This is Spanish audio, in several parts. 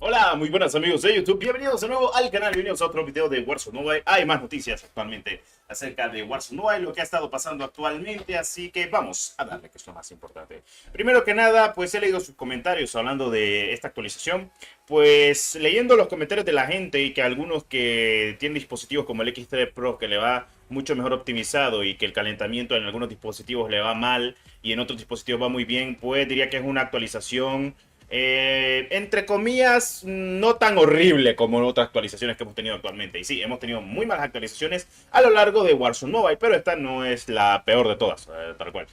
Hola, muy buenas amigos de YouTube, bienvenidos de nuevo al canal, bienvenidos a otro video de Warzone Mobile. Hay más noticias actualmente acerca de Warzone Mobile, lo que ha estado pasando actualmente, así que vamos a darle, que es lo más importante. Primero que nada, pues he leído sus comentarios hablando de esta actualización, pues leyendo los comentarios de la gente y que algunos que tienen dispositivos como el X3 Pro que le va mucho mejor optimizado y que el calentamiento en algunos dispositivos le va mal y en otros dispositivos va muy bien, pues diría que es una actualización entre comillas, no tan horrible como en otras actualizaciones que hemos tenido actualmente. Y sí, hemos tenido muy malas actualizaciones a lo largo de Warzone Mobile, pero esta no es la peor de todas, tal cual.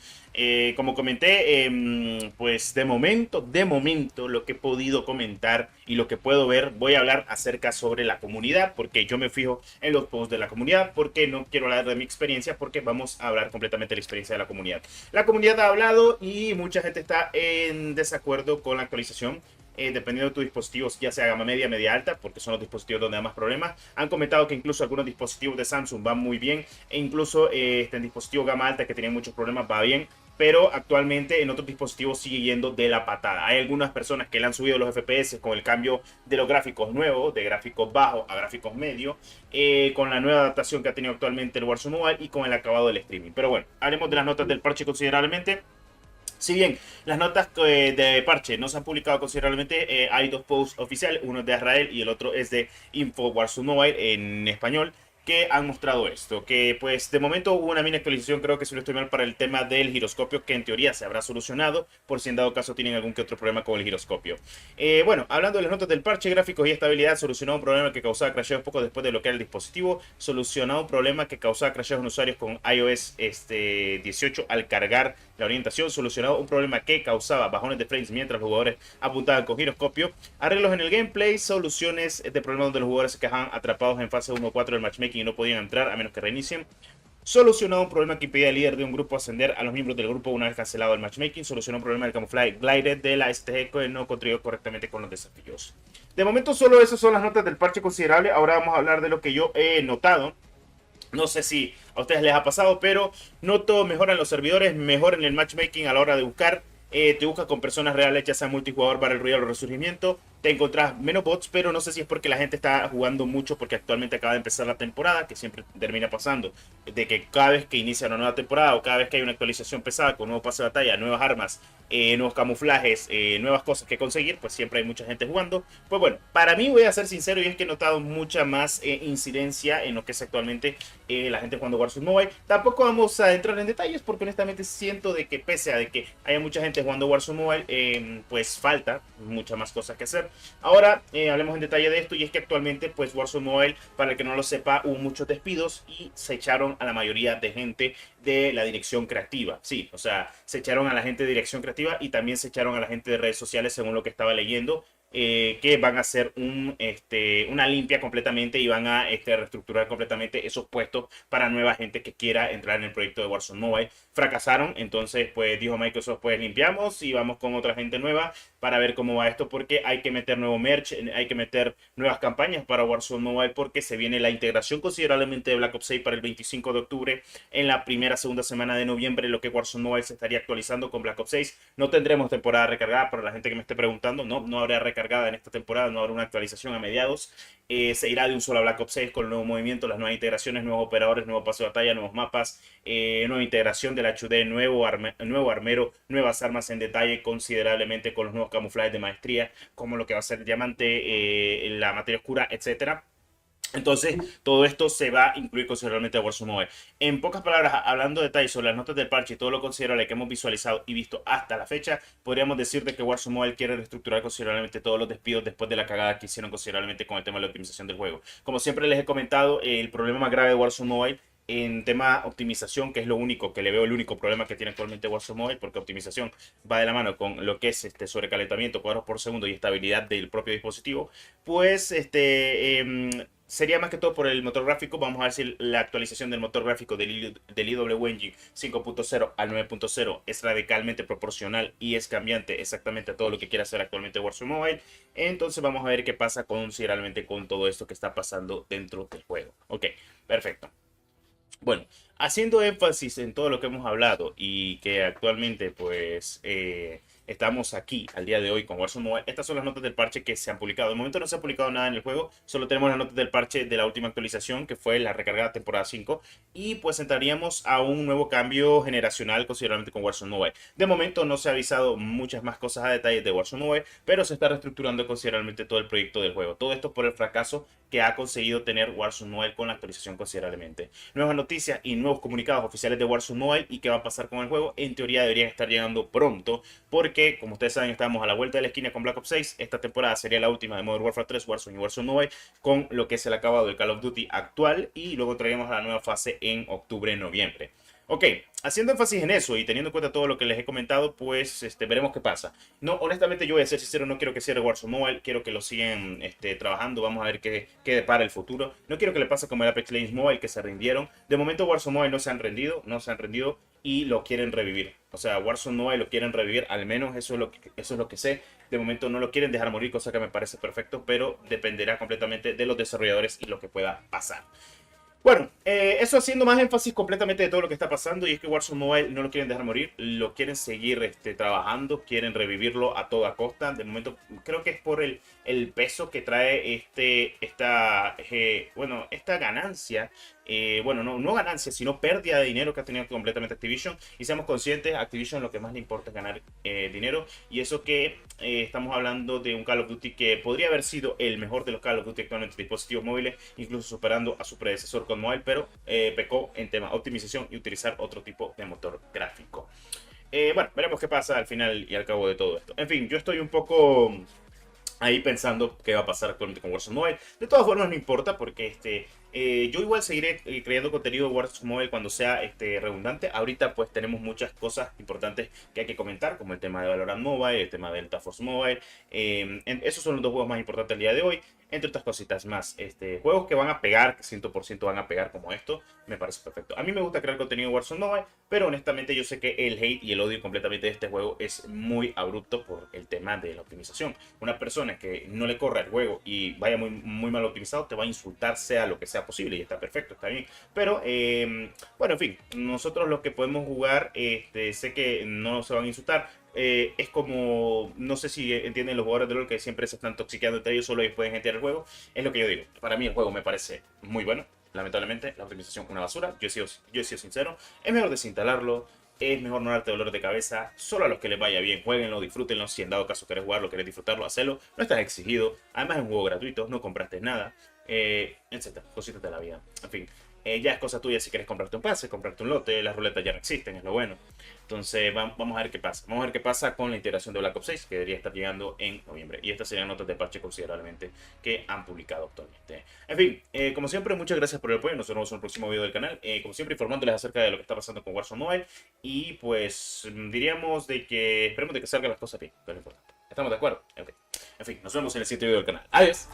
Como comenté, pues de momento, lo que he podido comentar y lo que puedo ver, voy a hablar acerca sobre la comunidad, porque yo me fijo en los posts de la comunidad, porque no quiero hablar de mi experiencia, porque vamos a hablar completamente de la experiencia de la comunidad. La comunidad ha hablado y mucha gente está en desacuerdo con la actualización. Dependiendo de tus dispositivos, ya sea gama media, media alta, porque son los dispositivos donde hay más problemas. Han comentado que incluso algunos dispositivos de Samsung van muy bien, e incluso en dispositivos gama alta que tenían muchos problemas va bien, pero actualmente en otros dispositivos sigue yendo de la patada. Hay algunas personas que le han subido los FPS con el cambio de los gráficos nuevos, de gráficos bajos a gráficos medios, con la nueva adaptación que ha tenido actualmente el Warzone Mobile y con el acabado del streaming. Pero bueno, haremos de las notas del parche considerablemente. Si bien las notas de parche no se han publicado considerablemente, hay dos posts oficiales, uno es de Israel y el otro es de Info Warzone Mobile en español, que han mostrado esto, que pues de momento hubo una mini actualización, creo que si no estoy mal, para el tema del giroscopio, que en teoría se habrá solucionado, por si en dado caso tienen algún que otro problema con el giroscopio. Bueno, hablando de las notas del parche, gráficos y estabilidad, solucionó un problema que causaba crasheos poco después de bloquear el dispositivo, solucionó un problema que causaba crasheos en usuarios con iOS 18 al cargar la orientación, solucionado un problema que causaba bajones de frames mientras los jugadores apuntaban con giroscopio, arreglos en el gameplay, soluciones de problemas donde los jugadores se quedaban atrapados en fase 1-4 del matchmaking y no podían entrar a menos que reinicien. Solucionado un problema que impedía al líder de un grupo ascender a los miembros del grupo una vez cancelado el matchmaking. Solucionó un problema del camuflaje glided de la STG que no contribuyó correctamente con los desafíos. De momento solo esas son las notas del parche considerable. Ahora vamos a hablar de lo que yo he notado. No sé si a ustedes les ha pasado, pero noto mejora en los servidores, mejor en el matchmaking a la hora de buscar. Te buscas con personas reales, ya sea multijugador, Battle Royale o Resurgimiento. Te encontrás menos bots, pero no sé si es porque la gente está jugando mucho, porque actualmente acaba de empezar la temporada, que siempre termina pasando, de que cada vez que inicia una nueva temporada o cada vez que hay una actualización pesada con nuevo pase de batalla, nuevas armas, nuevos camuflajes, nuevas cosas que conseguir, pues siempre hay mucha gente jugando. Pues bueno, para mí voy a ser sincero y es que he notado mucha más incidencia en lo que es actualmente la gente jugando Warzone Mobile. Tampoco vamos a entrar en detalles porque honestamente siento de que pese a de que haya mucha gente jugando Warzone Mobile, pues falta muchas más cosas que hacer. Ahora hablemos en detalle de esto y es que actualmente pues Warzone Mobile, para el que no lo sepa, hubo muchos despidos y se echaron a la mayoría de gente de la dirección creativa. Sí, o sea, se echaron a la gente de dirección creativa y también se echaron a la gente de redes sociales según lo que estaba leyendo. Que van a hacer una limpia completamente y van a reestructurar completamente esos puestos para nueva gente que quiera entrar en el proyecto de Warzone Mobile. Fracasaron, entonces pues dijo Microsoft, pues limpiamos y vamos con otra gente nueva para ver cómo va esto, porque hay que meter nuevo merch, hay que meter nuevas campañas para Warzone Mobile, porque se viene la integración considerablemente de Black Ops 6 para el 25 de octubre. En la primera, segunda semana de noviembre, lo que Warzone Mobile se estaría actualizando con Black Ops 6. No tendremos temporada recargada, para la gente que me esté preguntando, no habrá recargada en esta temporada, no habrá una actualización a mediados. Se irá de un solo a Black Ops 6 con el nuevo movimiento, las nuevas integraciones, nuevos operadores, nuevo paso de batalla, nuevos mapas, nueva integración del HUD, nuevo armero, nuevas armas en detalle considerablemente con los nuevos camuflajes de maestría, como lo que va a ser diamante, la materia oscura, etcétera. Entonces, todo esto se va a incluir considerablemente a Warzone Mobile. En pocas palabras, hablando de detalles sobre las notas del parche y todo lo considerable que hemos visualizado y visto hasta la fecha, podríamos decir de que Warzone Mobile quiere reestructurar considerablemente todos los despidos después de la cagada que hicieron considerablemente con el tema de la optimización del juego. Como siempre les he comentado, el problema más grave de Warzone Mobile en tema optimización, que es lo único que le veo, el único problema que tiene actualmente Warzone Mobile, porque optimización va de la mano con lo que es sobrecalentamiento, cuadros por segundo y estabilidad del propio dispositivo, pues sería más que todo por el motor gráfico. Vamos a ver si la actualización del motor gráfico del IW Engine 5.0 al 9.0 es radicalmente proporcional y es cambiante exactamente a todo lo que quiere hacer actualmente Warzone Mobile. Entonces vamos a ver qué pasa considerablemente con todo esto que está pasando dentro del juego. Ok, perfecto. Bueno, haciendo énfasis en todo lo que hemos hablado y que actualmente pues estamos aquí al día de hoy con Warzone Mobile, estas son las notas del parche que se han publicado. De momento no se ha publicado nada en el juego, solo tenemos las notas del parche de la última actualización, que fue la recargada temporada 5, y pues entraríamos a un nuevo cambio generacional considerablemente con Warzone Mobile. De momento no se ha avisado muchas más cosas a detalle de Warzone Mobile, pero se está reestructurando considerablemente todo el proyecto del juego. Todo esto por el fracaso que ha conseguido tener Warzone Mobile con la actualización considerablemente. Nuevas noticias y nuevos comunicados oficiales de Warzone Mobile y qué va a pasar con el juego, en teoría deberían estar llegando pronto, porque como ustedes saben estamos a la vuelta de la esquina con Black Ops 6. Esta temporada sería la última de Modern Warfare 3, Warzone y Warzone Mobile, con lo que es el acabado del Call of Duty actual, y luego traeremos a la nueva fase en octubre-noviembre. Ok, haciendo énfasis en eso y teniendo en cuenta todo lo que les he comentado, pues veremos qué pasa. No, honestamente yo voy a ser sincero, no quiero que cierre Warzone Mobile, quiero que lo sigan trabajando, vamos a ver qué depara el futuro. No quiero que le pase como el Apex Legends Mobile, que se rindieron. De momento Warzone Mobile no se han rendido y lo quieren revivir. O sea, Warzone Mobile lo quieren revivir, al menos eso es lo que sé. De momento no lo quieren dejar morir, cosa que me parece perfecto, pero dependerá completamente de los desarrolladores y lo que pueda pasar. Bueno, eso haciendo más énfasis completamente de todo lo que está pasando, y es que Warzone Mobile no lo quieren dejar morir, lo quieren seguir trabajando, quieren revivirlo a toda costa. De momento creo que es por el peso que trae esta ganancia, bueno, no ganancia, sino pérdida de dinero que ha tenido completamente Activision. Y seamos conscientes, a Activision lo que más le importa es ganar dinero, y eso que estamos hablando de un Call of Duty que podría haber sido el mejor de los Call of Duty actualmente en dispositivos móviles, incluso superando a su predecesor con Mobile, pero pecó en tema optimización y utilizar otro tipo de motor gráfico. Bueno, veremos qué pasa al final y al cabo de todo esto. En fin, yo estoy un poco ahí pensando qué va a pasar actualmente con Warzone Mobile. De todas formas no importa, porque yo igual seguiré creando contenido de Warzone Mobile cuando sea redundante. Ahorita pues tenemos muchas cosas importantes que hay que comentar, como el tema de Valorant Mobile, el tema de Delta Force Mobile. Esos son los dos juegos más importantes del día de hoy, entre otras cositas más. Juegos que van a pegar, que 100% van a pegar como esto, me parece perfecto. A mí me gusta crear contenido de Warzone Mobile, pero honestamente yo sé que el hate y el odio completamente de este juego es muy abrupto por el tema de la optimización. Una persona que no le corra el juego y vaya muy mal optimizado te va a insultar, sea lo que sea posible, y está perfecto, está bien. Pero bueno, en fin, nosotros los que podemos jugar, sé que no se van a insultar. Es como, no sé si entienden los jugadores de LoL que siempre se están toxiqueando entre ellos, solo ellos pueden enterar el juego. Es lo que yo digo. Para mí el juego me parece muy bueno. Lamentablemente la optimización una basura. Yo he sido sincero. Es mejor desinstalarlo. Es mejor no darte dolor de cabeza. Solo a los que les vaya bien, jueguenlo, disfrútenlo. Si en dado caso querés jugarlo, querés disfrutarlo, hacelo. No estás exigido. Además es un juego gratuito, no compraste nada, etcétera. Cositas de la vida. En fin. Ya es cosa tuya si quieres comprarte un pase, comprarte un lote. Las ruletas ya no existen, es lo bueno. Entonces vamos a ver qué pasa. Vamos a ver qué pasa con la integración de Black Ops 6, que debería estar llegando en noviembre. Y estas serían notas de parche considerablemente que han publicado actualmente. En fin, como siempre, muchas gracias por el apoyo. Nos vemos en el próximo video del canal. Como siempre, informándoles acerca de lo que está pasando con Warzone Mobile. Y pues diríamos de que esperemos de que salgan las cosas bien, que es lo importante. ¿Estamos de acuerdo? Okay. En fin, nos vemos en el siguiente video del canal. Adiós.